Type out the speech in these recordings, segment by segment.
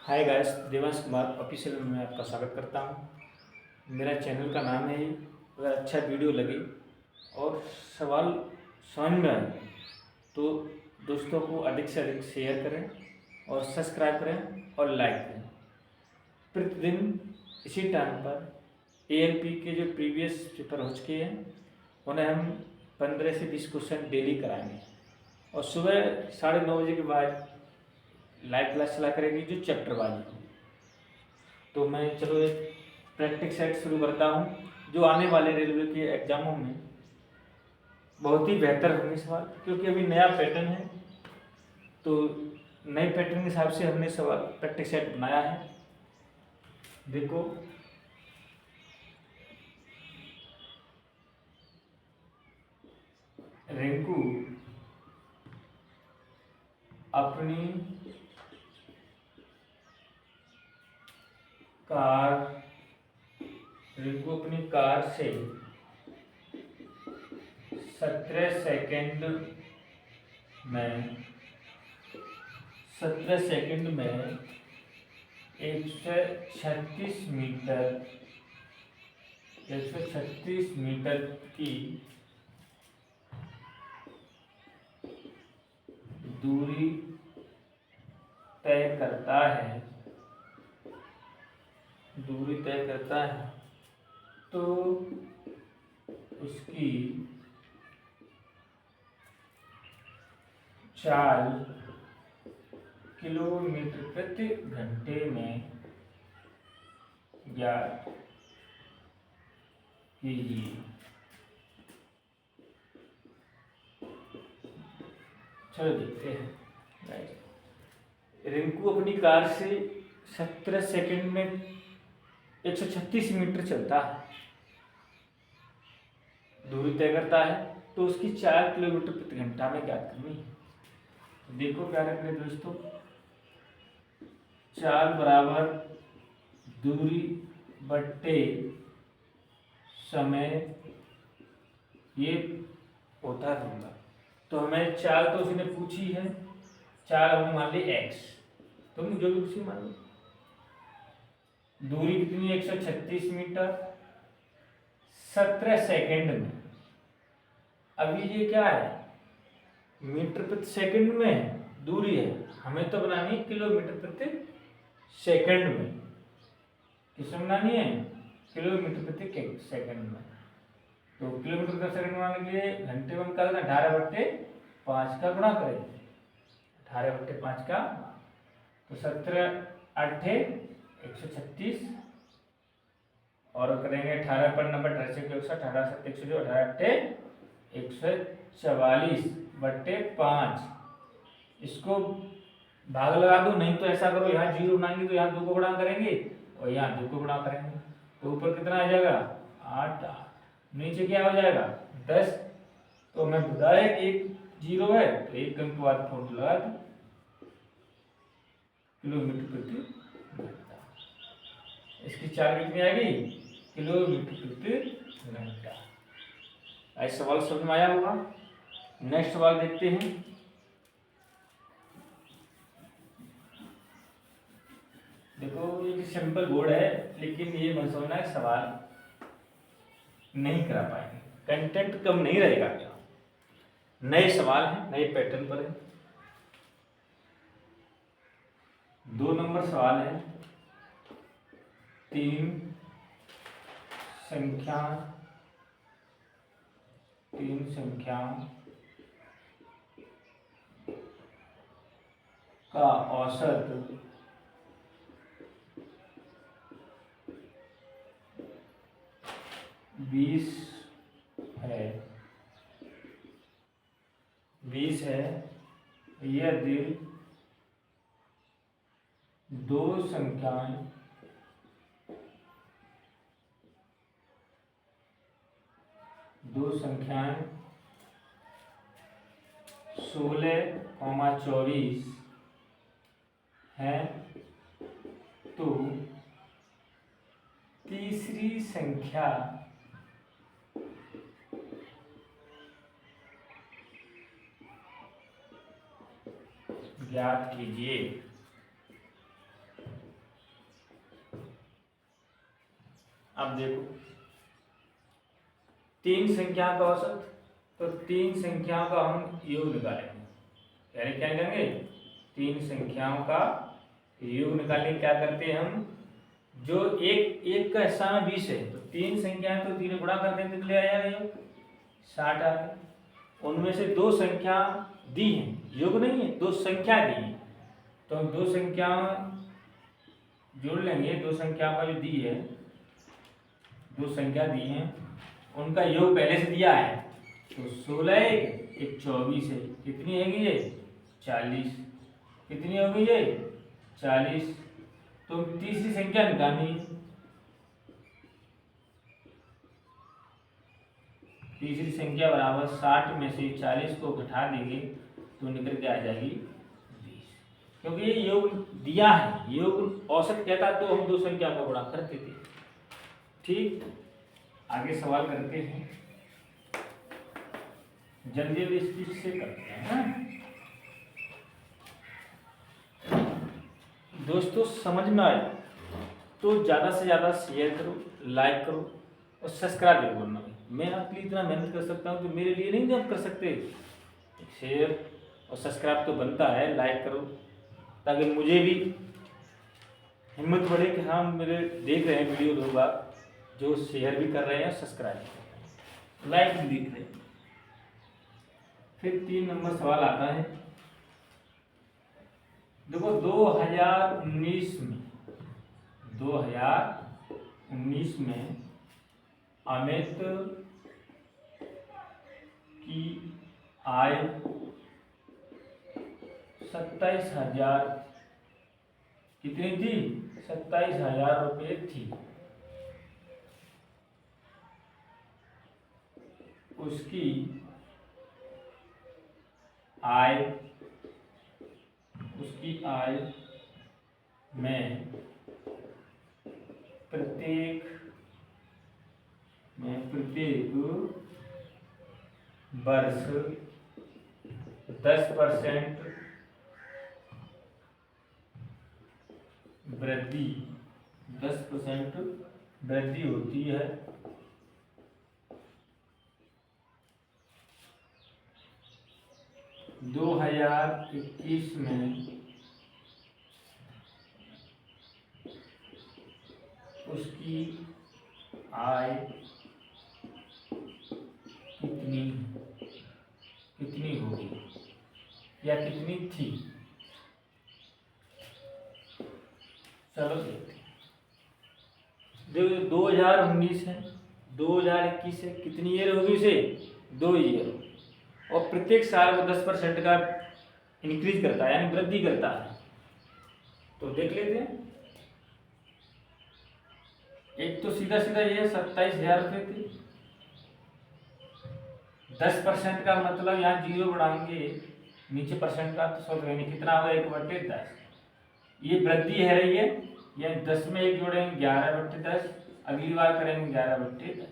Hi guys, Devansh Kumar official में आपका स्वागत करता हूँ। मेरा चैनल का नाम है। अगर अच्छा वीडियो लगे और सवाल समझ में आए तो दोस्तों को अधिक से अधिक शेयर करें और सब्सक्राइब करें और लाइक करें। प्रतिदिन इसी टाइम पर ALP के जो प्रीवियस पेपर हो चुके हैं उन्हें हम 15 से 20 क्वेश्चन डेली कराएंगे और सुबह 9:30 बजे के बाद लाइव क्लास चला करेंगे जो चैप्टर वाइज हो। तो मैं चलो एक प्रैक्टिस सेट शुरू करता हूँ जो आने वाले रेलवे के एग्जामों में बहुत ही बेहतर होंगे सवाल, क्योंकि अभी नया पैटर्न है। तो नए पैटर्न के हिसाब से हमने सवाल प्रैक्टिस सेट बनाया है। देखो, रिंकू अपनी कार से 17 सेकंड में 136 मीटर की दूरी तय करता है तो उसकी चाल किलोमीटर प्रति घंटे में ज्ञात कीजिए। चलो देखते हैं। रिंकू अपनी कार से 17 सेकंड में 136 मीटर चलता है, दूरी तय करता है तो उसकी 4 किलोमीटर प्रति घंटा में ज्ञात करनी है। देखो क्या रख रहे दोस्तों, चाल बराबर दूरी बट्टे समय, ये होता रहूँगा। तो हमें चाल तो उसने पूछी है, चाल हमने मान ली x, तुम जो भी पूछी मान लो। दूरी कितनी है? 136 मीटर 17 सेकंड में। अभी ये क्या है? मीटर प्रति सेकंड में दूरी है, हमें तो बनानी है किलोमीटर प्रति सेकंड में। किसमें बनानी है? किलोमीटर प्रति सेकंड में। तो किलोमीटर प्रति सेकंड बनाने के लिए घंटे में निकालना 18/5 का गुणा करेंगे। 18/5 का तो 17×8 136 और करेंगे 18/90 18 144/5। इसको भाग लगा दो, नहीं तो ऐसा करो, यहाँ 0 बनाएंगे तो यहाँ 2 को गुणा करेंगे और यहाँ 2 को गुणा करेंगे तो ऊपर कितना आ जाएगा? 8। नीचे क्या हो जाएगा? 10। तो हमें बताया कि एक 0 है तो एक अंक बाद फॉर्मूला लगा दो, किलोमीटर प्रति घंटा। इसकी चाल कितनी आएगी? किलोमीटर प्रति घंटा। ऐसा सवाल समझ में आया होगा। नेक्स्ट सवाल देखते हैं। देखो, ये सिंपल बोर्ड है लेकिन ये मत समझना है सवाल नहीं करा पाएंगे, कंटेंट कम नहीं रहेगा। क्या नए सवाल हैं, नए पैटर्न पर है। 2 नंबर सवाल है। 3 संख्याओं का औसत 20 है यदि दो संख्याएं 16, 24 है तो तीसरी संख्या ज्ञात कीजिए। अब देखो, तीन संख्या का औसत, तो तीन संख्याओं का हम योग निकालेंगे। यानी क्या निकालेंगे? तीन संख्याओं का योग निकालेंगे। क्या करते हैं हम, जो एक का हिस्सा में 20 है, तो तीन संख्याएं तो तीन गुणा कर देते तो ले आया योग 60 आ गया। उनमें से दो संख्या दी हैं, योग नहीं है, दो संख्या दी है, तो हम दो संख्या जोड़ लेंगे। दो संख्या का जो दी है, दो संख्या दी हैं, उनका योग पहले से दिया है, तो 16 एक 24 है। कितनी है ये? 40। कितनी होगी ये? 40। तो तीसरी संख्या निकालनी है। तीसरी संख्या बराबर 60 में से 40 को घटा देंगे तो निकल के आ जाएगी 20। क्योंकि ये योग दिया है, योग औसत कहता तो हम दो संख्या को गुणा करते थे। ठीक, आगे सवाल करते हैं, जल्दी जल्दी स्पीड से करते हैं। दोस्तों समझ में आए तो ज़्यादा से ज़्यादा शेयर करो, लाइक करो और सब्सक्राइब जरूर करना। मैं आपके लिए इतना मेहनत कर सकता हूँ तो मेरे लिए नहीं आप कर सकते। शेयर और सब्सक्राइब तो बनता है, लाइक करो ताकि मुझे भी हिम्मत बढ़े कि हाँ मेरे देख रहे हैं वीडियो लोग आप जो शेयर भी कर रहे हैं, सब्सक्राइब कर रहे हैं, लाइक भी देख रहे हैं। फिर 3 नंबर सवाल आता है। देखो 2019 में अमित की आय 27,000 कितनी थी? 27,000 रुपये थी। उसकी आय में प्रत्येक वर्ष 10% वृद्धि होती है। दो 2021 में उसकी आय कितनी होगी या कितनी थी? चलो देखते हैं। देखो 2019 है, 2021 है, कितनी ईयर होगी उसे? 2 ईयर। और प्रत्येक साल वो 10% का इंक्रीज करता है यानी वृद्धि करता है। तो देख लेते हैं। एक तो सीधा सीधा ये 27,000 रुपये थी। 10% का मतलब यहाँ जीरो बढ़ाएंगे, नीचे परसेंट का तो सोच रहे कितना होगा? 1/10। ये वृद्धि है रही है, यानी 10 में 1 जोड़ेंगे 11/10। अगली बार करेंगे 11/10।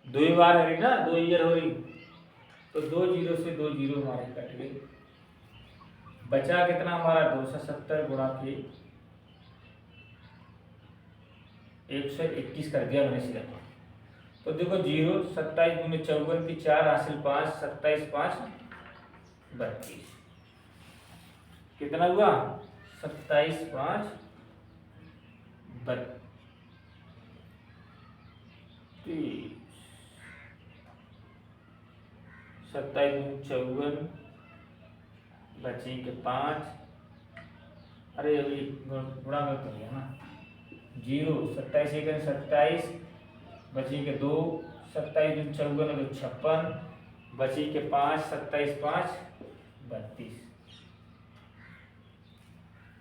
2 बार है ना, 2 ईयर हो रही, तो 2 जीरो से 2 जीरो हमारे कट गए। बचा कितना हमारा? 270 गुणा के 121 कर दिया मैंने सीधा। तो देखो 0, 27 दूनी 54 की 4 हासिल 5, 27 5 32। कितना हुआ? 27 5 32। 27 दूनी 54, बची के 5। अरे अभी गुणा कर कर लिया ना। 0, 27 1 27, बची के 2, 27 दूनी 54 तो 56, बची के 5, 27 5 32।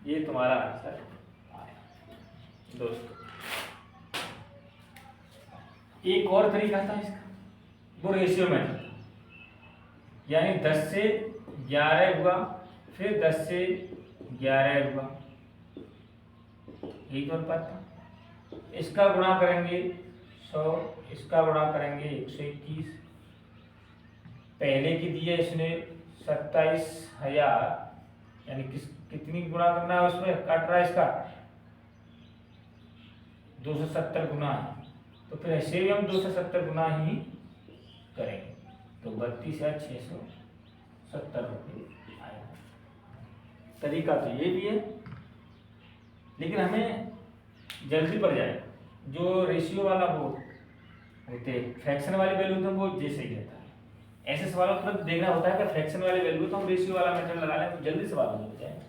ये तुम्हारा आंसर आया। दोस्तों एक और तरीका था इसका, वो रेशियो में था। यानी 10 से 11 हुआ, फिर 10 से 11 हुआ, यही तो अनुपात था। इसका गुणा करेंगे 100, इसका गुणा करेंगे 121। पहले की दी है इसने 27,000, यानी कितनी गुणा करना है उसमें? काट रहा है इसका 270 गुना है, तो फिर ऐसे भी हम 270 गुना ही करेंगे, तो 32,670 रुपये आएगा। तरीका तो ये भी है, लेकिन हमें जल्दी पड़ जाए। जो रेशियो वाला वो होते फ्रैक्शन वाली वैल्यू तो वो जैसे ही रहता है, ऐसे सवालों को तुरंत देखना होता है कि फ्रैक्शन वाली वैल्यू तो हम रेशियो वाला मेथड लगा लें तो जल्दी सवाल हो जाए।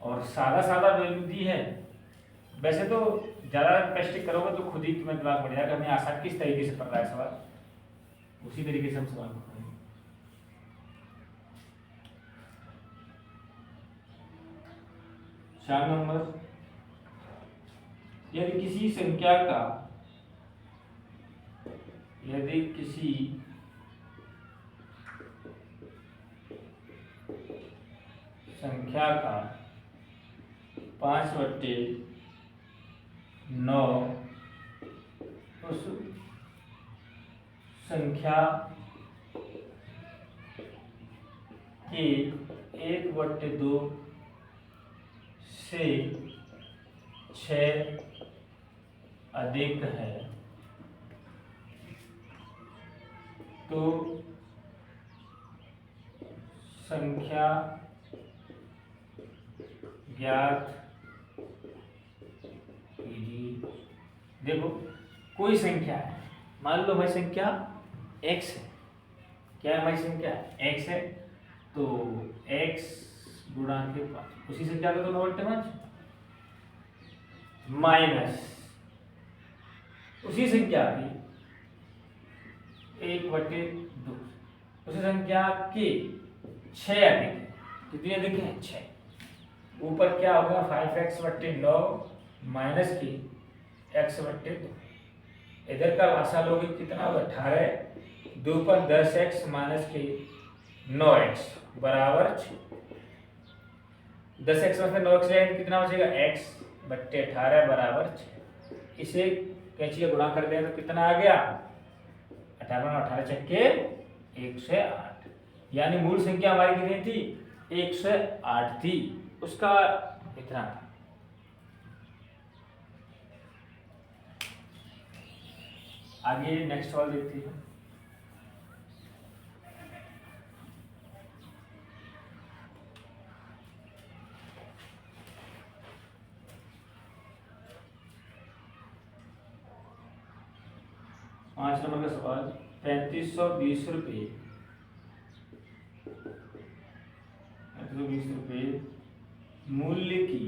और सादा वैल्यू दी है, वैसे तो ज़्यादा प्रैक्टिस करोगे तो खुद ही तुम्हें दिमाग बढ़ जाएगा हमें आसान किस तरीके से पढ़ रहा है सवाल, उसी तरीके से हम सवाल को करेंगे। 4 नंबर, यदि किसी संख्या का 5/9 उस संख्या के 1/2 से 6 अधिक है तो संख्या ज्ञात कीजिए। देखो कोई संख्या है, मान लो भाई संख्या x है, क्या है हमारी संख्या x है, तो x गुणा के 5, उसी संख्या का तो 9/5 माइनस उसी संख्या की 1/2, उसी संख्या के 6 अधिक है, कितनी अधिक है 6, ऊपर क्या होगा 5x/9 माइनस की x/2, इधर का भाषा लोगे कितना होगा 18, 2 पर 10x माइनस की 9x बराबर 10x में से 9x जाएगा कितना बचेगा x/18 बराबर 6। इसे कैंची का गुणा कर दें तो कितना आ गया 18 छक्के 108, यानी मूल संख्या हमारी कितनी थी 108 थी, उसका इतना था। आगे नेक्स्ट सवाल देखते हैं। पांच नंबर का सवाल, 3520 रुपये मूल्य की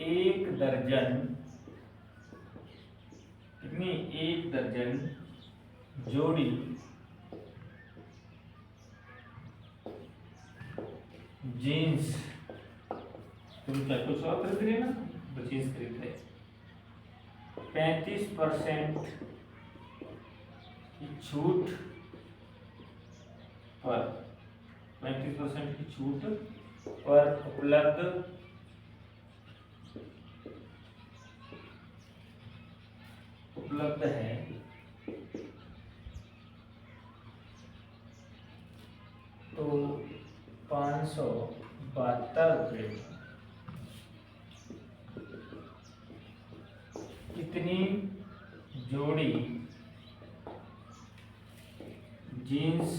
एक दर्जन जोड़ी जीन्स, तुम क्या कुछ और खरीद रहे ना, तो जीन्स खरीद रहे, 35% की छूट पर 35% की छूट पर उपलब्ध है तो 572 रुपये कितनी जोड़ी जीन्स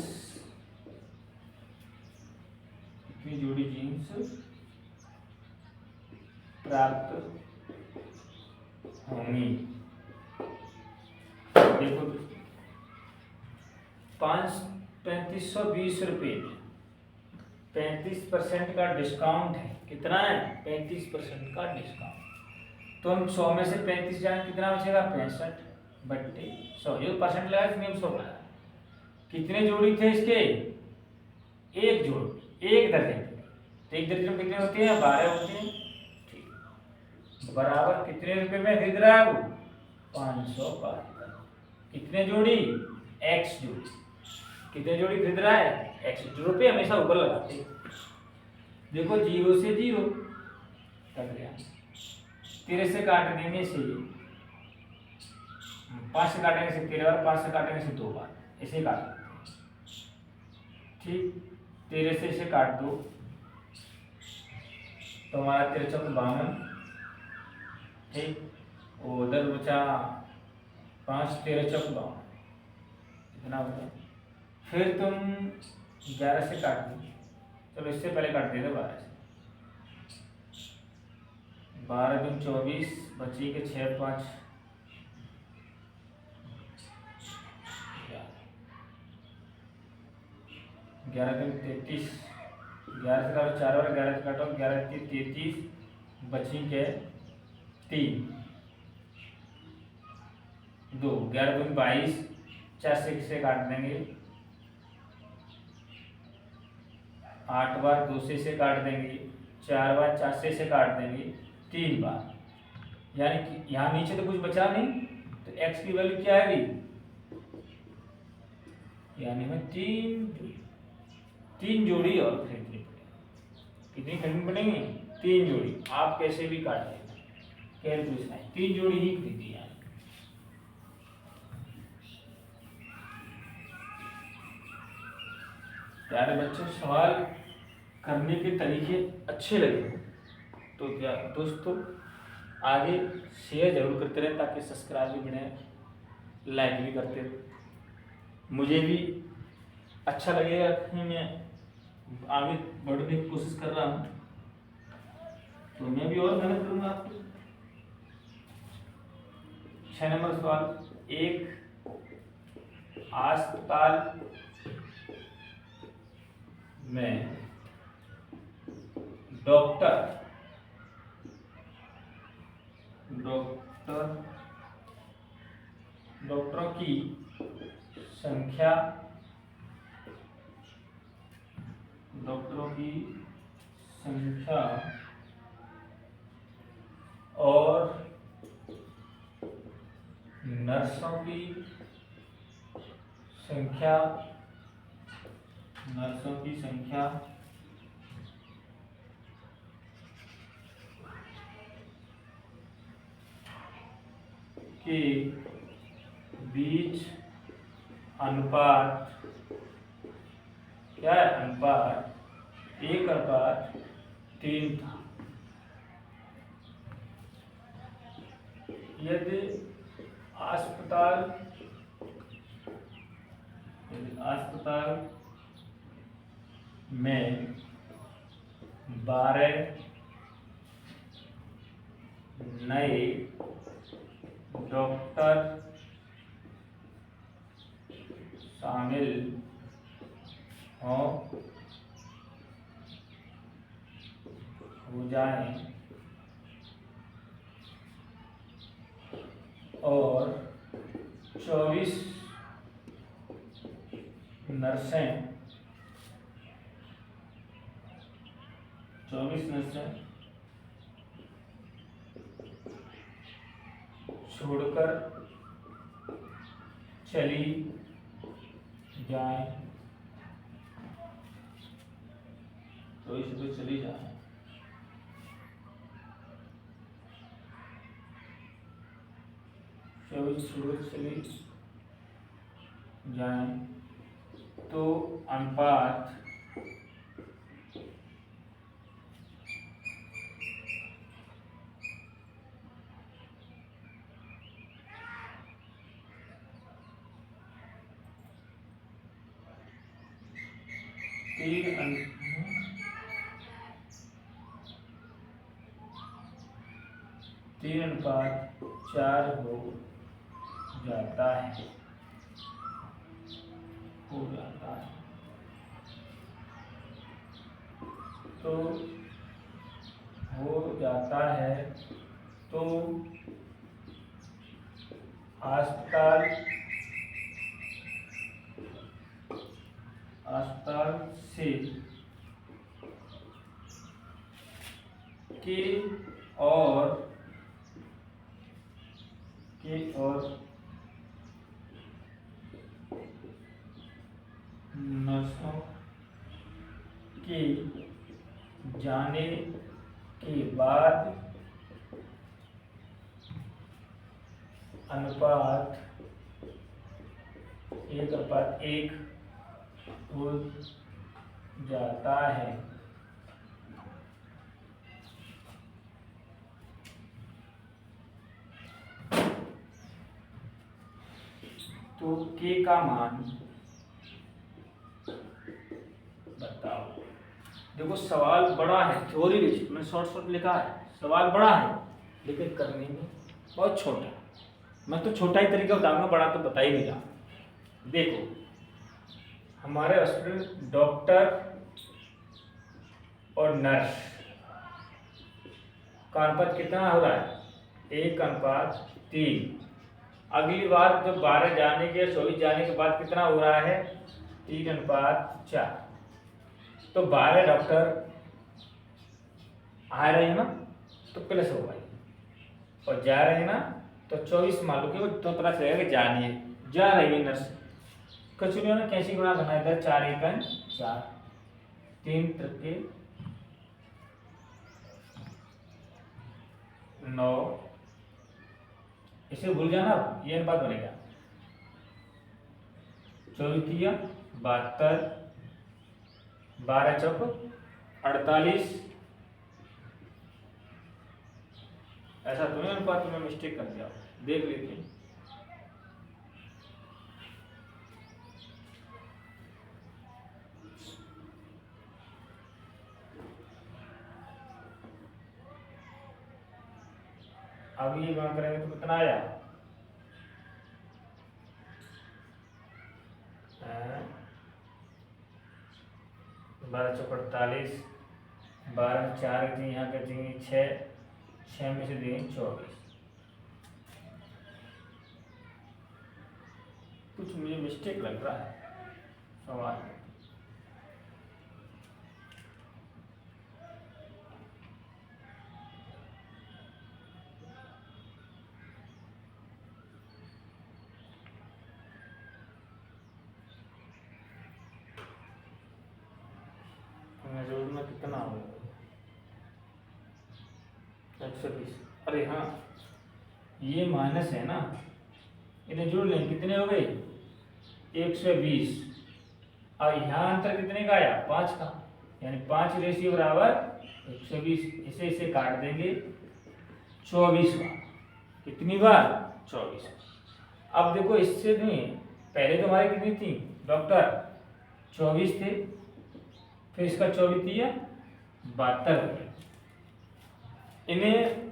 प्राप्त होंगी। देखो 3520 रुपये 35% का डिस्काउंट है, कितना है 35% का डिस्काउंट, तो हम 100 में से 35 जाए कितना बचेगा 65/100, जो परसेंट लगा इसमें हम 100 लगा। कितने जोड़ी थे इसके, एक जोड़ी, एक दर्जन, तो एक दर्जन कितने होते हैं 12 होते हैं, ठीक, बराबर कितने रुपए में खरीद रहा है वो 572, कितने जोड़ी x जोड़ी, कितने जोड़ी खरीद रहा है x, रुपये हमेशा ऊपर लगाते हैं। देखो 0 से 0 कट गया, 13 से काट देने से 5 से काटेंगे से 13 बार, 5 से काटेंगे से 2 बार, ऐसे काट देते हैं, ठीक, 13 से इसे काट दो तो हमारा 13 चौक 52, ठीक। वो उधर बचा 5, 13 चौक 52, कितना हो गया। फिर तुम 11 से काट दो, चलो इससे पहले काट दे दो 12 से। 12 दूनी 24, बची के 6 5 11 दूनी 33, 11 से काटो 4 और 11 से काटो 11 3 33, बची के 3 2, 11 दूनी 22, 4 से काट देंगे, 8 बार 2 से काट देंगे, 4 बार 4 से काट देंगे, 3 बार, यानी कि यहाँ नीचे तो कुछ बचा नहीं, तो x की वैल्यू क्या आएगी, यानी हमें तीन जोड़ी और खरीदनी पड़ेगी। कितनी खरीदनी पड़ेगी, 3 जोड़ी। आप कैसे भी काट लेना, कैलकुलेशन है, 3 जोड़ी ही खरीदी है। प्यारे बच्चों, सवाल करने के तरीके अच्छे लगे तो क्या दोस्तों आगे शेयर जरूर करते रहें, ताकि सब्सक्राइब भी बढ़े, लाइक भी करते रहे, मुझे भी अच्छा लगेगा कि मैं आगे बढ़ने की कोशिश कर रहा हूँ, तो मैं भी और मेहनत करूँगा आपकी। 6 नंबर सवाल, एक अस्पताल में डॉक्टरों की संख्या और नर्सों की संख्या के बीच अनुपात क्या है, अनुपात 1:3 था। यदि अस्पताल में 12 नए डॉक्टर शामिल हो जाएं और 24 नर्सें छोड़कर चली जाए, तो इसमें चली जाए, चली जाए, तो अनुपात 3:4 हो जाता है। तो हो जाता है, तो अस्पताल से के और नर्सों के जाने के बाद अनुपात 1:1 हो जाता है। तो के का मान बताओ। देखो सवाल बड़ा है, थ्योरी बेस्ड मैंने शॉर्ट शॉर्ट लिखा है, सवाल बड़ा है लेकिन करने में बहुत छोटा है। मैं तो छोटा ही तरीका बताऊंगा, बड़ा तो बता ही नहीं रहा। देखो हमारे हॉस्पिटल डॉक्टर और नर्स का अनुपात कितना हो रहा है? 1:3। अगली बार जब 12 जाने के 24 जाने के बाद कितना हो रहा है? 3:4। तो 12 डॉक्टर आ रहे हैं ना तो प्लस होगा, और जा रहे हैं ना तो 24 मान लो कि वो तो पता चलेगा कि जानी है, जा रही है नर्स। कचौड़ियों ने कैसे गुणा करना है? इधर 4 एकन 4, 3 त्रिके 9, इसे भूल जाना, ये अनुपात बनेगा 24 72, 12 चौक 48। ऐसा तो नहीं अनुपात में मिस्टेक कर दिया, देख लेते हैं। अब ये गुणा करेंगे तो कितना आया? 12 चौक 48, 12 4 यहाँ कर देंगे 6 में से देंगे 24। कुछ मुझे मिस्टेक लग रहा है सवाल में। जोड़ना कितना होगा? 120। अरे हाँ, ये माइनस है ना, इन्हें जोड़ लें, कितने हो गए? 120। और यहाँ अंतर कितने का आया? 5 का, यानी 5 रेशियो बराबर 120। इसे काट देंगे 24 बार। कितनी बार? 24। अब देखो इससे नहीं, पहले तो हमारे कितनी थी डॉक्टर? 24 थे, फिर इसका 24 दिया 72 हो गया। इन्हें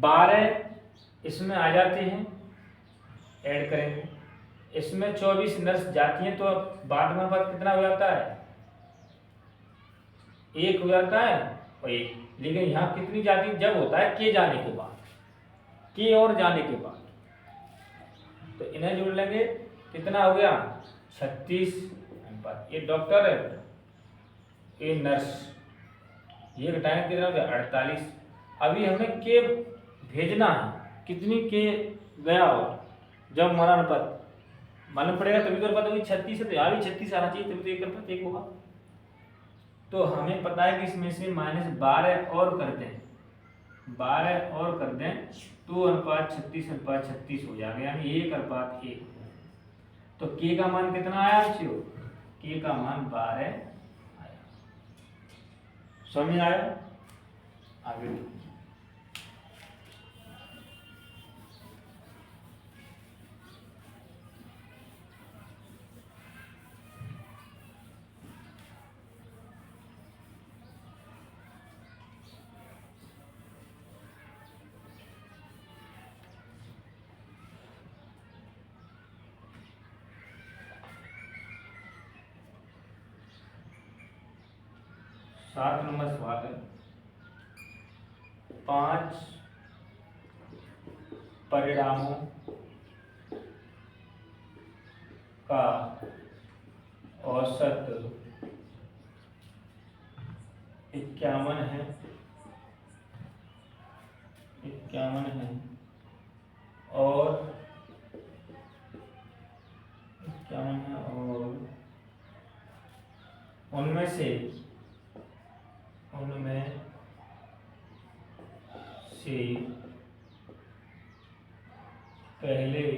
12 इसमें आ जाते हैं, ऐड करेंगे, इसमें 24 नर्स जाती हैं, तो अब बाद में बात कितना हो जाता है? 1 हो जाता है और 1। लेकिन यहाँ कितनी जाती है? जब होता है के जाने के बाद, के और जाने के बाद। तो इन्हें जोड़ लेंगे, कितना हो गया? 36 अनुपात। ये डॉक्टर है, ये नर्स, ये घटाएंगे कितना हो गया? 48। अभी हमें के भेजना है, कितनी के गया होगा? जब हमारा अनुपात मालूम पड़ेगा तभी तो अनुपात होगी। 36 है तो यहाँ भी 36 आना चाहिए, तभी तो एक अनुपात 1 होगा। तो हमें पता है कि इसमें से -12 और कर दें, 12 और कर दें तो अनुपात 36:36 हो जाएगा, यानी 1:1। तो के का मान कितना आया बच्चों? के का मान 12 आया। समझ में आया? आगे 7 नंबर सवाल है। 5 परिणामों का औसत 51 है, 51 है, और 51 है, और उनमें से पहले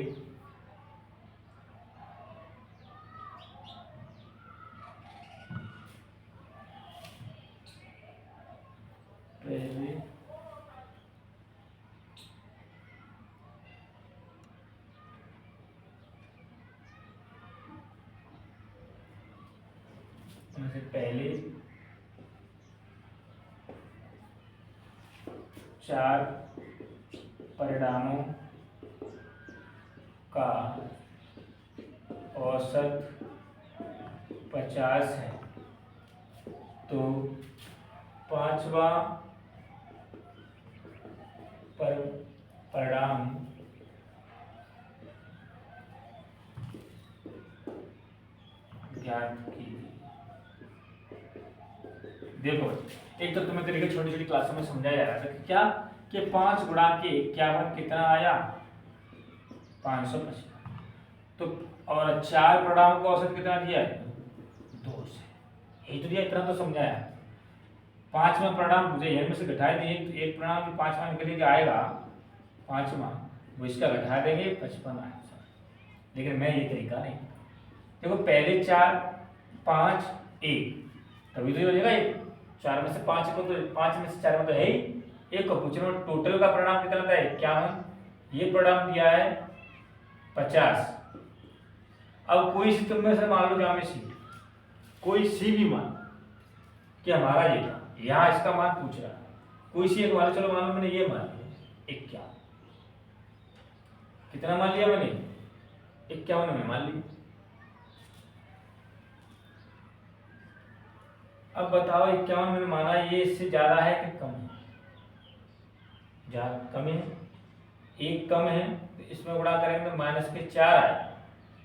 उसमें से पहले 4 परिणामों का औसत 50 है, तो 5वां परिणाम ज्ञात कीजिए। देखो, एक तो तुम्हें तरीके छोटी छोटी क्लासों में समझाया जा रहा था कि क्या कि 5 गुणा के 51 कितना आया, 555। तो और 4 परिणामों का औसत कितना दिया है, 2 से, यही तो दिया, इतना तो समझाया। 5वां परिणाम मुझे यहाँ में से घटा दिए, एक परिणाम जो 5वां निकल के आएगा 5वां, वो इसका घटा देंगे 55 आंसर। लेकिन मैं ये तरीका नहीं, देखो पहले 4 5 1 तभी तो ये हो जाएगा। एक 4 में से 5 को, तो 5 में से 4 में तो है ही, एक को पूछ रहा हूँ टोटल का परिणाम कितना था, 51। ये परिणाम दिया है 50। अब कोई सी तुम में से मान लो जामे सी, कोई सी भी मान कि हमारा ये था, यहाँ इसका मान पूछ रहा है, कोई सी एक मान, चलो मान लो मैंने ये मान लिया 51, कितना मान लिया मैंने, 51 में मान लिया। अब बताओ 51 मैंने माना, ये इससे ज्यादा है कि कम है, ज्यादा कम है, एक कम है, तो इसमें गुणा करेंगे तो माइनस के 4 आएगा।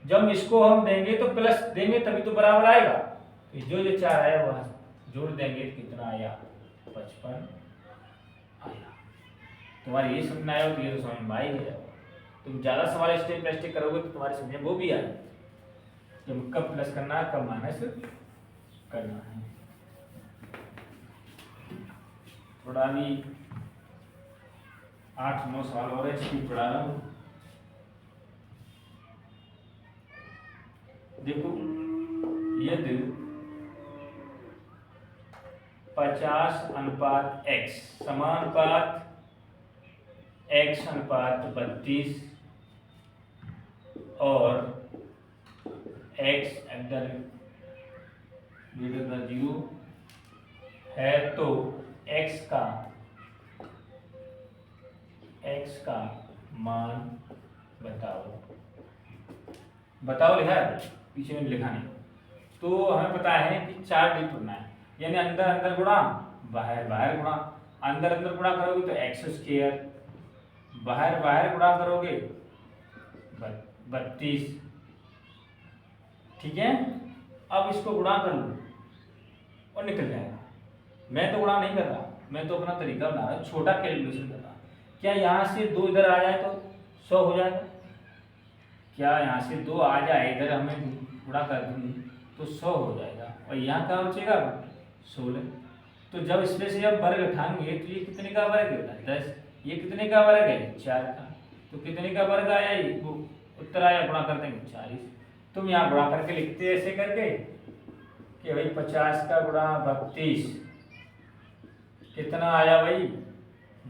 जब इसको हम देंगे तो प्लस देंगे तभी तो बराबर आएगा, तो जो 4 आया वहां जोड़ देंगे तो कितना आया, 55 आया। तुम्हारी ये समझ में आया तो ये तो समझ में आ ही गया। तुम ज्यादा सवाल स्टेप बाय स्टेप करोगे तो तुम्हारी समझ में वो भी आए, जब कब प्लस करना है कब माइनस करना है। थोड़ा भी 8-9 सवाल और है, स्पीड बढ़ा रहा हूँ। देखो यदि 50:x समानुपात x अनुपात 32 और x > 0 है, तो x का मान बताओ लिखा है, पीछे में लिखा नहीं। तो हमें पता है कि 4 डिजिट होना है, यानी अंदर अंदर गुणा बाहर बाहर गुणा, अंदर अंदर गुणा करोगे तो x², बाहर बाहर गुणा करोगे 32, ठीक है। अब इसको गुणा कर लो और निकल जाएगा। मैं तो गुणा नहीं कर रहा, मैं तो अपना तरीका बना रहा हूँ, छोटा कैलकुलेशन कर रहा। क्या यहाँ से 2 इधर आ जाए तो 100 हो जाएगा, क्या यहाँ से 2 आ जाए इधर हमें गुणा कर दूँ तो 100 हो जाएगा, और यहाँ क्या बचेगा 16। तो जब इसमें से हम वर्ग उठाएंगे तो ये कितने का वर्ग है, 10। ये कितने का वर्ग है, 4 का। तो कितने का वर्ग आया, ये वो उत्तर आया, गुणा कर देंगे 40। तुम यहाँ गुणा करके लिखते ऐसे करके कि भाई 50 का गुणा 32 कितना आया भाई,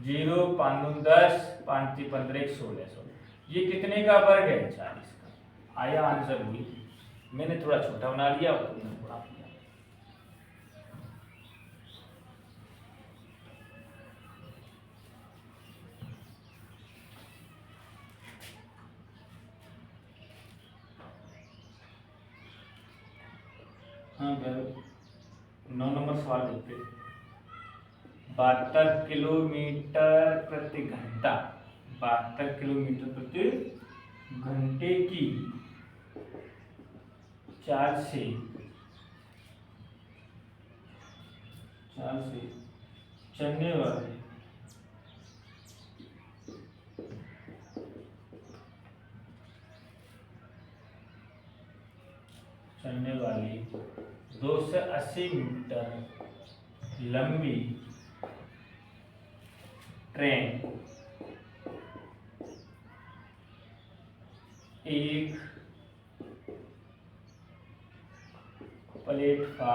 0 5 10 5 15 16। ये कितने का वर्ग है, 40 का। आया आंसर वही, मैंने थोड़ा छोटा बना लिया और तुमने बड़ा किया। हाँ 9 नंबर सवाल देखते। 72 किलोमीटर प्रति घंटा, 72 किलोमीटर प्रति घंटे की 4 से चलने वाली 280 मीटर लंबी ट्रेन एक प्लेटफार्म